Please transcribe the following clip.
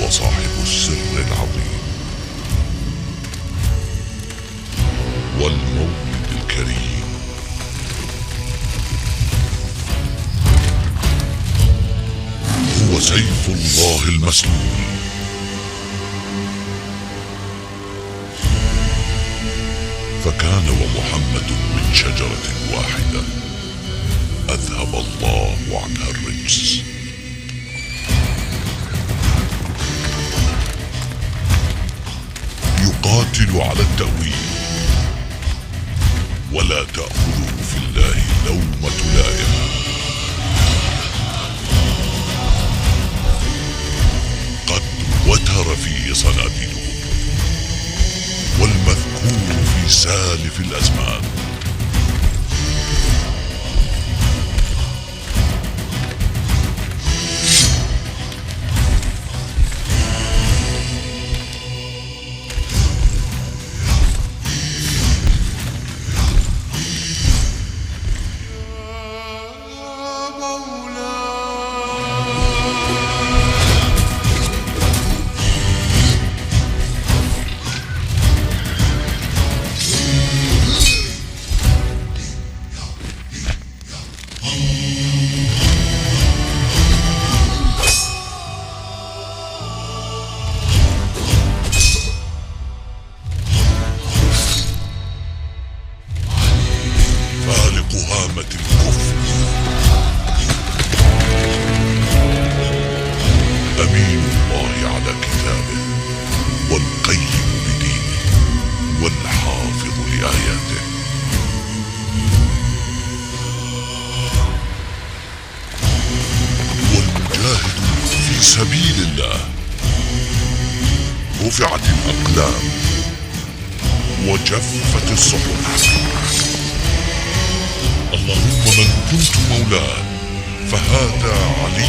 هو صاحب السر العظيم والمولد الكريم. هو سيف الله المسلول، فكان ومحمد من شجرة واحدة أذهب الله عنها الرجس. يقاتل على التأويل، ولا تأخذه في الله لومة لائم. قد وتر فيه صناديده، والمذكور في سالف الأزمان. هامة الكفر، أمين الله على كتابه، والقيم بدينه، والحافظ لآياته. والمجاهد في سبيل الله. رفعت الأقلام وجفت الصحف. اللهم من كنت مولاه فهذا علي